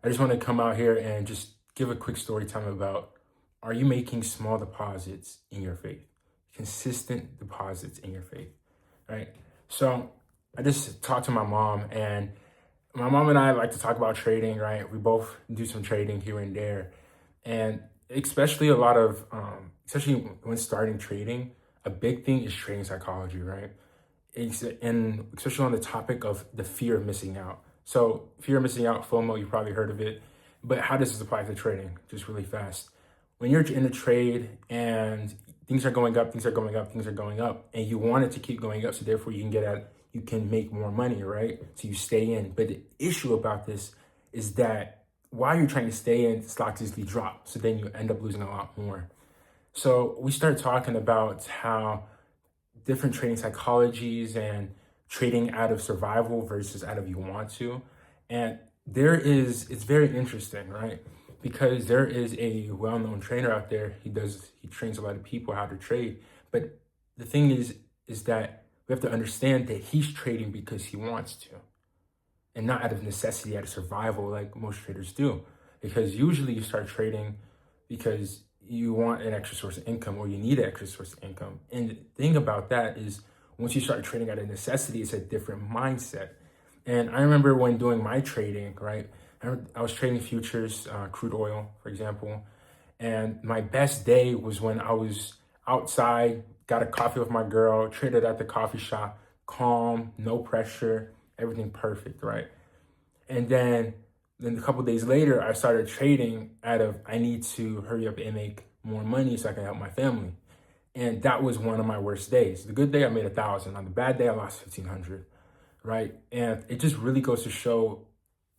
I just want to come out here and just give a quick story time about, are you making small deposits in your faith? Consistent deposits in your faith, right? So I just talked to my mom, and my mom and I like to talk about trading, right? We both do some trading here and there. And especially a lot of, especially when starting trading, a big thing is trading psychology, right? And especially on the topic of the fear of missing out. So fear of missing out, FOMO, you probably heard of it. But how does this apply to trading? Just really fast. When you're in a trade and things are going up, things are going up, things are going up, and you want it to keep going up, so therefore you can make more money, right? So you stay in. But the issue about this is that while you're trying to stay in, stocks easily drop. So then you end up losing a lot more. So we started talking about how different trading psychologies and trading out of survival versus out of you want to. And it's very interesting, right? Because there is a well-known trainer out there. He trains a lot of people how to trade. But the thing is that we have to understand that he's trading because he wants to, and not out of necessity, out of survival, like most traders do. Because usually you start trading because you want an extra source of income, or you need an extra source of income. And the thing about that is, once you start trading out of necessity, it's a different mindset. And I remember when doing my trading, right? I was trading futures, crude oil, for example. And my best day was when I was outside, got a coffee with my girl, traded at the coffee shop, calm, no pressure, everything perfect, right? And then a couple of days later, I started trading out of, I need to hurry up and make more money so I can help my family. And that was one of my worst days. The good day, I made 1,000. On the bad day, I lost 1,500, right? And it just really goes to show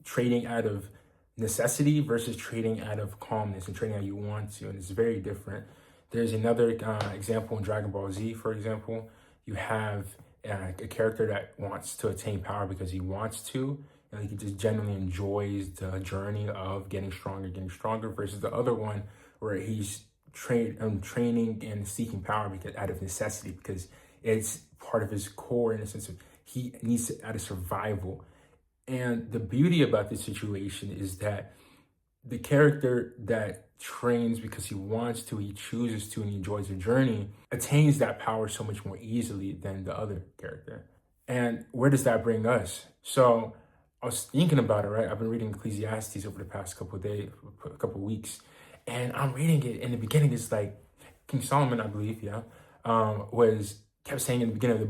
trading out of necessity versus trading out of calmness and trading how you want to. And it's very different. There's another example in Dragon Ball Z, for example. You have a character that wants to attain power because he wants to, and he just genuinely enjoys the journey of getting stronger, versus the other one where he's training and seeking power because out of necessity, because it's part of his core, in a sense of he needs it out of survival. And the beauty about this situation is that the character that trains because he wants to, he chooses to, and he enjoys the journey, attains that power so much more easily than the other character. And where does that bring us? So I was thinking about it, right? I've been reading Ecclesiastes over the past couple of days, a couple of weeks, and I'm reading it. In the beginning, it's like King Solomon, I believe, yeah, was kept saying in the beginning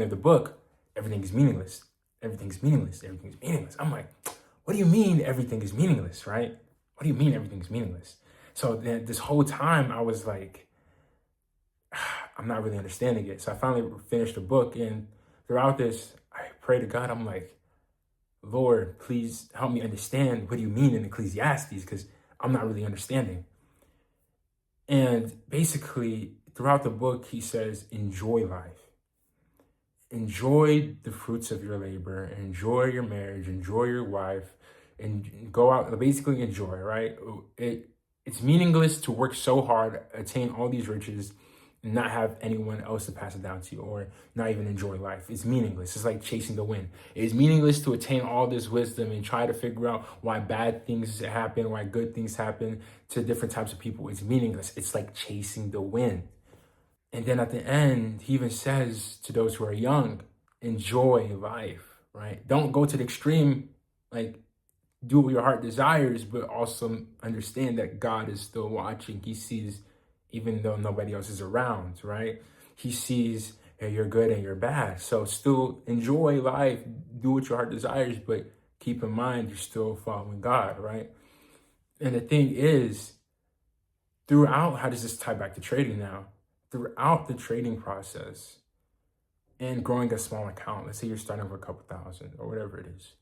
of the book, everything is meaningless. Everything's meaningless. Everything's meaningless. I'm like, what do you mean everything is meaningless, right? What do you mean everything's meaningless? So then this whole time I was like, I'm not really understanding it. So I finally finished the book, and throughout this, I pray to God. I'm like, Lord, please help me understand what do you mean in Ecclesiastes, because I'm not really understanding. And basically, throughout the book, he says, enjoy life. Enjoy the fruits of your labor, enjoy your marriage, enjoy your wife, and go out, basically enjoy, right? It's meaningless to work so hard, attain all these riches, and not have anyone else to pass it down to you, or not even enjoy life. It's meaningless. It's like chasing the wind. It's meaningless to attain all this wisdom and try to figure out why bad things happen, why good things happen to different types of people. It's meaningless. It's like chasing the wind. And then at the end, he even says to those who are young, enjoy life, right? Don't go to the extreme, like do what your heart desires, but also understand that God is still watching. He sees, even though nobody else is around, right? He sees you're good and you're bad. So still enjoy life, do what your heart desires, but keep in mind you're still following God, right? And the thing is, throughout, how does this tie back to trading now? Throughout the trading process and growing a small account, let's say you're starting with a couple thousand or whatever it is,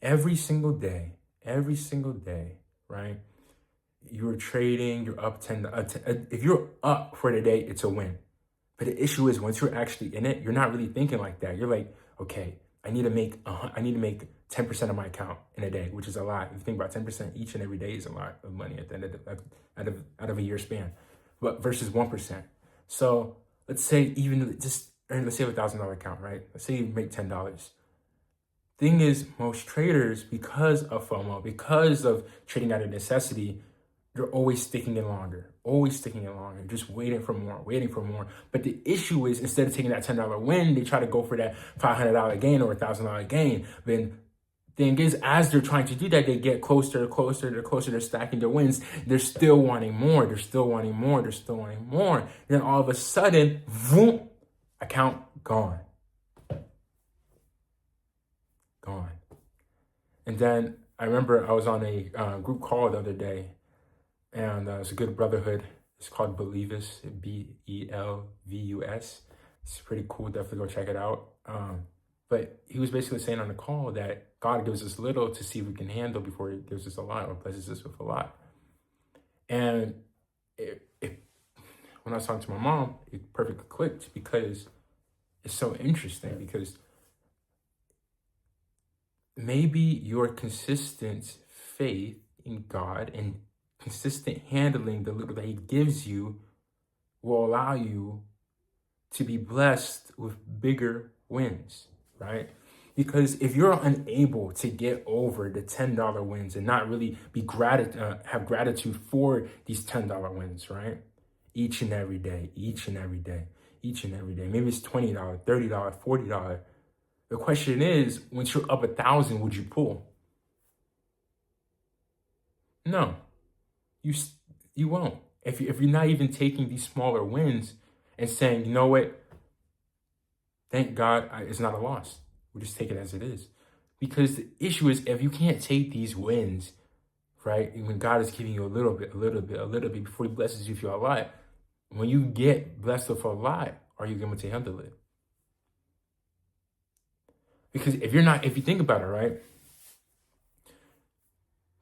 every single day, right? You're trading, you're up 10, if you're up for the day, it's a win. But the issue is, once you're actually in it, you're not really thinking like that. You're like, okay, I need to make 10% of my account in a day, which is a lot. If you think about 10% each and every day is a lot of money at the end of out of a year span, but versus 1%. So let's say let's say a $1,000 account, right? Let's say you make $10. thing is, most traders, because of FOMO, because of trading out of necessity, they're always sticking in longer, just waiting for more, waiting for more. But the issue is, instead of taking that $10 win, they try to go for that $500 gain or $1,000 gain. Then thing is, as they're trying to do that, they get closer, they're stacking their wins. They're still wanting more, they're still wanting more, they're still wanting more. Then all of a sudden, boom, account gone. Gone. And then I remember I was on a group call the other day, and it's a good brotherhood. It's called Belivus, Belvus. It's pretty cool. Definitely go check it out. But he was basically saying on the call that God gives us little to see if we can handle before he gives us a lot or blesses us with a lot. And when I was talking to my mom, it perfectly clicked, because it's so interesting, because maybe your consistent faith in God and consistent handling the little that he gives you will allow you to be blessed with bigger wins, right? Because if you're unable to get over the $10 wins and not really be have gratitude for these $10 wins, right? Each and every day, maybe it's $20, $30, $40. The question is, once you're up 1,000, would you pull? No, you won't. If you're not even taking these smaller wins and saying, you know what, thank God, it's not a loss. We'll just take it as it is. Because the issue is, if you can't take these wins, right, and when God is giving you a little bit before he blesses you with a lot, when you get blessed with a lot, are you going to handle it? Because if you think about it, right,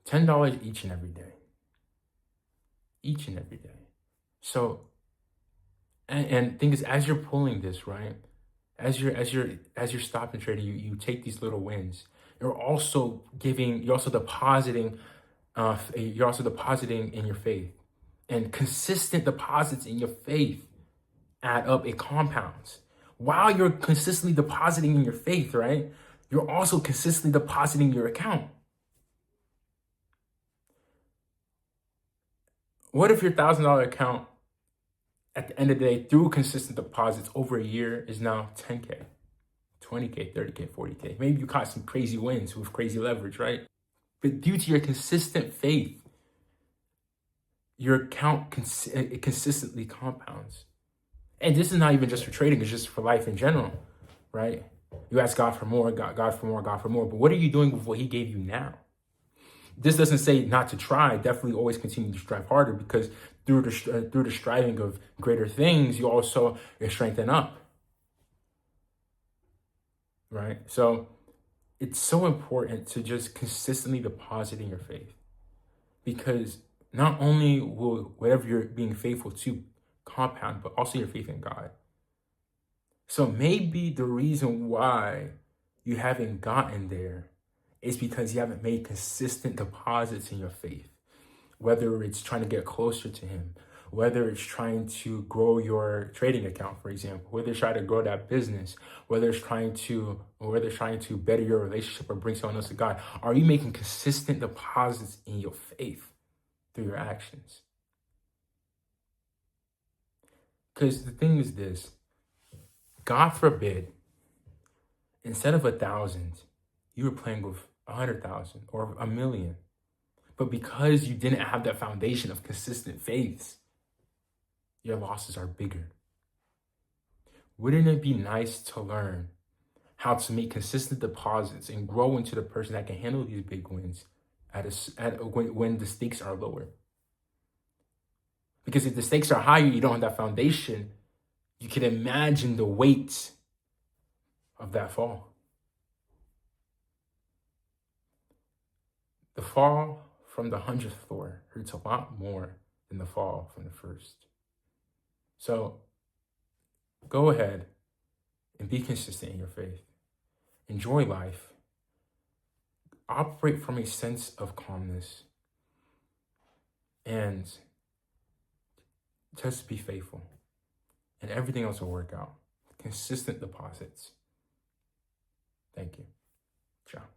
$10 each and every day. So, and thing is, as you're pulling this, right, as you're stopping trading, you take these little wins. You're also depositing in your faith, and consistent deposits in your faith add up. It compounds. While you're consistently depositing in your faith, right, you're also consistently depositing your account. What if your $1,000 account at the end of the day, through consistent deposits over a year, is now 10K, 20K, 30K, 40K? Maybe you caught some crazy wins with crazy leverage, right? But due to your consistent faith, your account consistently compounds. And this is not even just for trading, it's just for life in general, right? You ask God for more, God for more. But what are you doing with what he gave you now? This doesn't say not to try. Definitely always continue to strive harder, because through the striving of greater things, you also strengthen up, right? So it's so important to just consistently deposit in your faith, because not only will whatever you're being faithful to compound, but also your faith in God. So maybe the reason why you haven't gotten there is because you haven't made consistent deposits in your faith. Whether it's trying to get closer to him, whether it's trying to grow your trading account, for example, whether it's trying to grow that business, whether it's trying to better your relationship or bring someone else to God. Are you making consistent deposits in your faith through your actions? Because the thing is this, God forbid, instead of 1,000, you were playing with 100,000 or 1,000,000. But because you didn't have that foundation of consistent faiths, your losses are bigger. Wouldn't it be nice to learn how to make consistent deposits and grow into the person that can handle these big wins when the stakes are lower? Because if the stakes are higher, you don't have that foundation, you can imagine the weight of that fall. The fall from the 100th floor hurts a lot more than the fall from the first. So go ahead and be consistent in your faith. Enjoy life. Operate from a sense of calmness. And just be faithful. And everything else will work out. Consistent deposits. Thank you. Ciao.